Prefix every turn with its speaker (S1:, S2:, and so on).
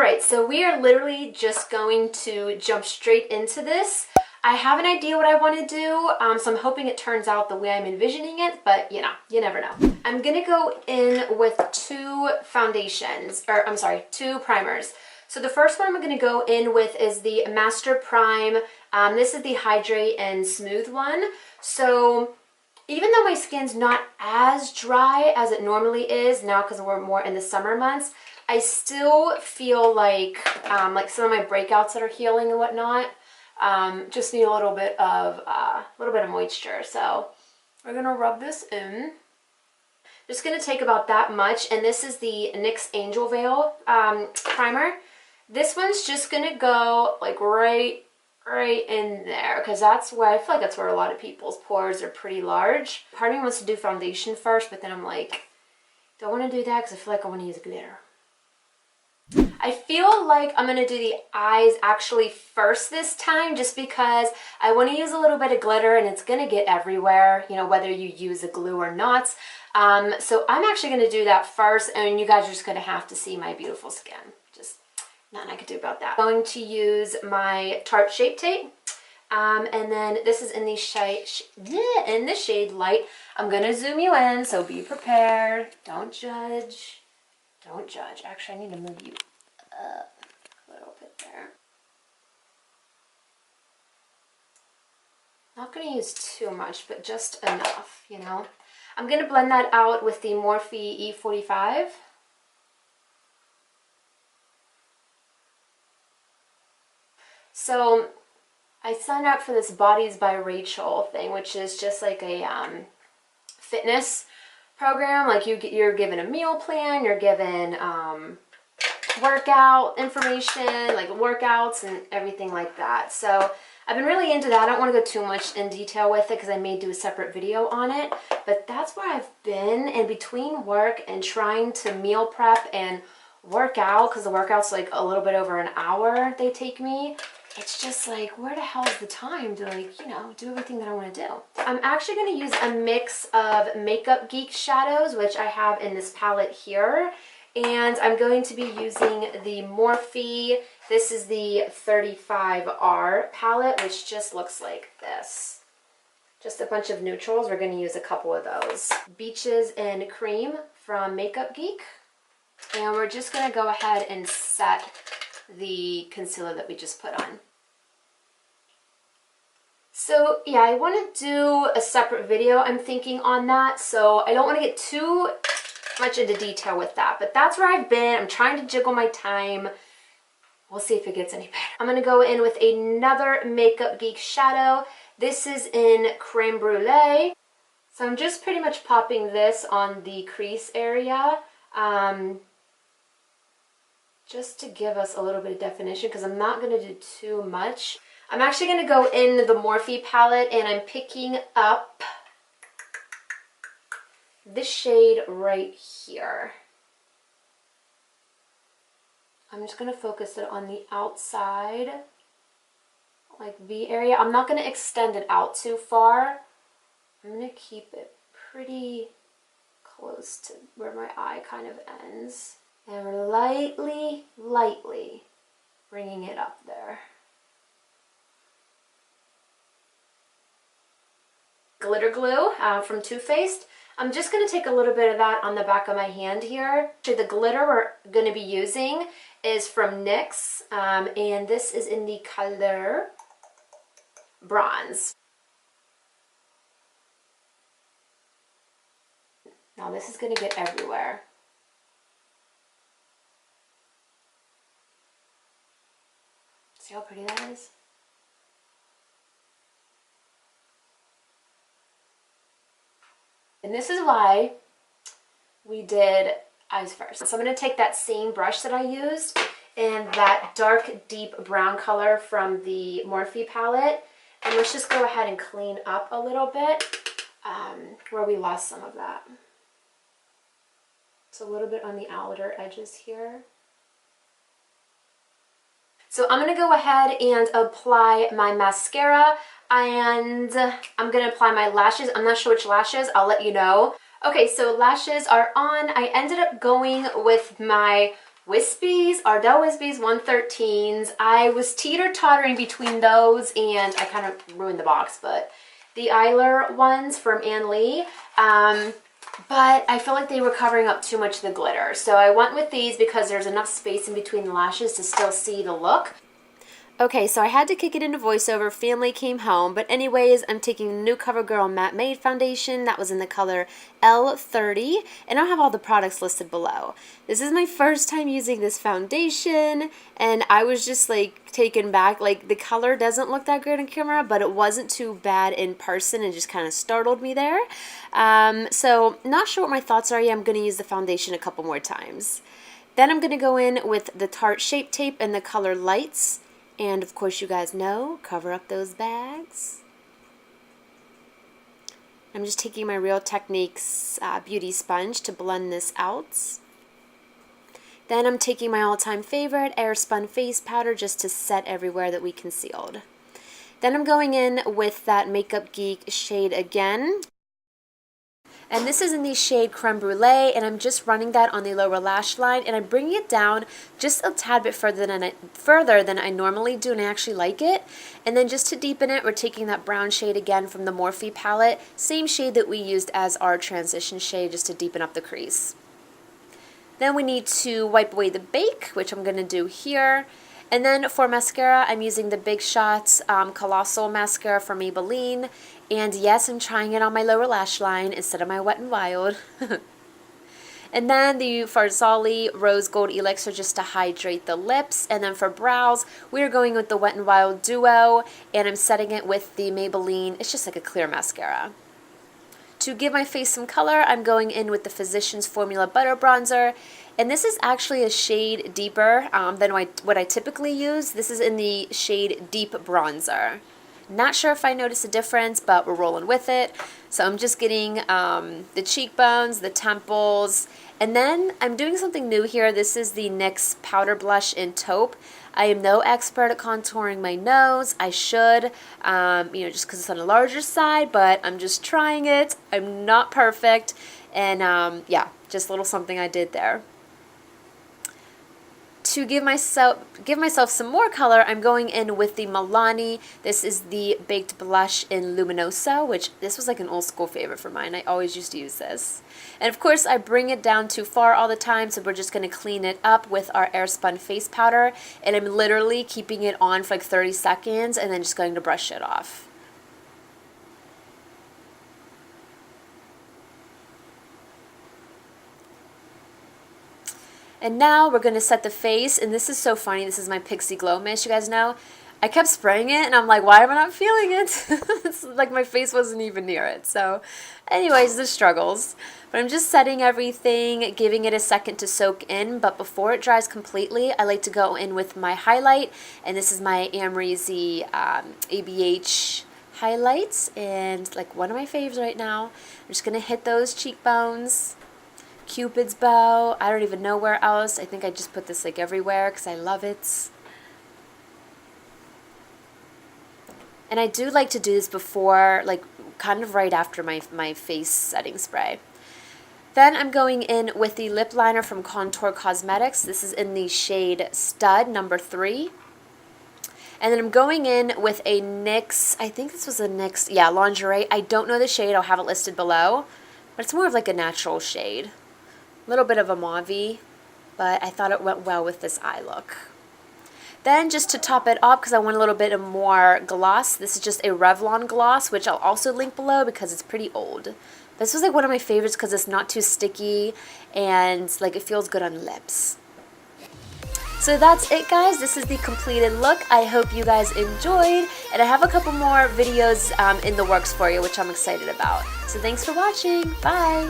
S1: Alright, so we are literally just going to jump straight into this. I have an idea what I want to do, so I'm hoping it turns out the way I'm envisioning it, but you know, you never know. I'm going to go in with two primers. So the first one I'm going to go in with is the Master Prime. This is the Hydrate and Smooth one. So even though my skin's not as dry as it normally is now because we're more in the summer months, I still feel like some of my breakouts that are healing and whatnot just need a little bit of moisture. So we're gonna rub this in. Just gonna take about that much, and this is the NYX Angel Viel primer. This one's just gonna go like right in there because that's where I feel like that's where a lot of people's pores are pretty large. Part of me wants to do foundation first, but then I'm like, don't want to do that because I feel like I want to use glitter. I feel like I'm going to do the eyes actually first this time just because I want to use a little bit of glitter and it's going to get everywhere, you know, whether you use a glue or not. So I'm actually going to do that first, and you guys are just going to have to see my beautiful skin. Just nothing I could do about that. I'm going to use my Tarte Shape Tape. And then this is in the shade Light. I'm going to zoom you in, so be prepared. Don't judge. Don't judge. Actually, I need to move you up a little bit there. Not going to use too much, but just enough, you know. I'm going to blend that out with the Morphe E45. So I signed up for this Bodies by Rachel thing, which is just like a fitness program. Like you're given a meal plan, you're given workout information, like workouts and everything like that. So I've been really into that. I don't want to go too much in detail with it because I may do a separate video on it, but that's where I've been in between work and trying to meal prep and work out, because the workout's like a little bit over an hour they take me. It's just like, where the hell is the time to, like, you know, do everything that I want to do? I'm actually going to use a mix of Makeup Geek shadows, which I have in this palette here. And I'm going to be using the Morphe. This is the 35R palette, which just looks like this. Just a bunch of neutrals. We're going to use a couple of those. Beaches and Cream from Makeup Geek. And we're just going to go ahead and set the concealer that we just put on. So yeah, I want to do a separate video, I'm thinking, on that, so I don't want to get too much into detail with that, but that's where I've been. I'm trying to jiggle my time. We'll see if it gets any better. I'm going to go in with another Makeup Geek shadow. This is in Creme Brulee. So I'm just pretty much popping this on the crease area. Just to give us a little bit of definition, because I'm not going to do too much. I'm actually going to go in the Morphe palette, and I'm picking up this shade right here. I'm just going to focus it on the outside, like V area. I'm not going to extend it out too far. I'm going to keep it pretty close to where my eye kind of ends. And we're lightly bringing it up there. Glitter glue from Too Faced. I'm just going to take a little bit of that on the back of my hand here. The glitter we're going to be using is from NYX, and this is in the color Bronze. Now this is going to get everywhere. See how pretty that is? And this is why we did eyes first. So I'm going to take that same brush that I used in that dark, deep brown color from the Morphe palette. And let's just go ahead and clean up a little bit where we lost some of that. It's a little bit on the outer edges here. So I'm going to go ahead and apply my mascara, and I'm going to apply my lashes. I'm not sure which lashes. I'll let you know. Okay, so lashes are on. I ended up going with my wispies, Ardell wispies 113s. I was teeter-tottering between those and I kind of ruined the box, but the Eyeliner ones from Ann Lee. But I feel like they were covering up too much of the glitter. So I went with these because there's enough space in between the lashes to still see the look. Okay, so I had to kick it into voiceover. Family came home. But anyways, I'm taking the new CoverGirl Matte Made Foundation. That was in the color L30. And I'll have all the products listed below. This is my first time using this foundation. And I was just like taken back. Like the color doesn't look that great on camera, but it wasn't too bad in person. It just kind of startled me there. So not sure what my thoughts are yet. I'm going to use the foundation a couple more times. Then I'm going to go in with the Tarte Shape Tape in the color Lights. And of course you guys know, cover up those bags. I'm just taking my Real Techniques beauty sponge to blend this out. Then I'm taking my all-time favorite Airspun face powder just to set everywhere that we concealed. Then I'm going in with that Makeup Geek shade again. And this is in the shade Creme Brulee, and I'm just running that on the lower lash line, and I'm bringing it down just a tad bit further than I normally do, and I actually like it. And then just to deepen it, we're taking that brown shade again from the Morphe palette, same shade that we used as our transition shade just to deepen up the crease. Then we need to wipe away the bake, which I'm going to do here. And then for mascara, I'm using the Big Shots Colossal Mascara from Maybelline. And yes, I'm trying it on my lower lash line instead of my Wet n Wild. And then the Farzali Rose Gold Elixir just to hydrate the lips. And then for brows, we're going with the Wet n Wild Duo. And I'm setting it with the Maybelline. It's just like a clear mascara. To give my face some color, I'm going in with the Physicians Formula Butter Bronzer. And this is actually a shade deeper than what I typically use. This is in the shade Deep Bronzer. Not sure if I notice a difference, but we're rolling with it. So I'm just getting the cheekbones, the temples, and then I'm doing something new here. This is the NYX Powder Blush in Taupe. I am no expert at contouring my nose. I should, just because it's on a larger side, but I'm just trying it. I'm not perfect, and yeah, just a little something I did there. To give myself some more color, I'm going in with the Milani. This is the Baked Blush in Luminoso, which this was like an old school favorite for mine. I always used to use this. And of course, I bring it down too far all the time, so we're just going to clean it up with our Airspun face powder. And I'm literally keeping it on for like 30 seconds and then just going to brush it off. And now we're going to set the face, and this is so funny. This is my Pixi Glow Mist, you guys know. I kept spraying it, and I'm like, why am I not feeling it? It's like my face wasn't even near it. So anyways, the struggles. But I'm just setting everything, giving it a second to soak in. But before it dries completely, I like to go in with my highlight. And this is my Amrezy ABH Highlights, and like one of my faves right now. I'm just going to hit those cheekbones. Cupid's bow. I don't even know where else. I think I just put this like everywhere because I love it. And I do like to do this before, like kind of right after my face setting spray. Then I'm going in with the lip liner from Contour Cosmetics. This is in the shade Stud number 3. And then I'm going in with a NYX, I think this was a NYX, yeah, Lingerie. I don't know the shade. I'll have it listed below. But it's more of like a natural shade. A little bit of a mauve-y, but I thought it went well with this eye look. Then just to top it up, because I want a little bit of more gloss, this is just a Revlon gloss, which I'll also link below because it's pretty old. This was like one of my favorites because it's not too sticky and like it feels good on the lips. So that's it, guys. This is the completed look. I hope you guys enjoyed, and I have a couple more videos in the works for you, which I'm excited about. So thanks for watching. Bye!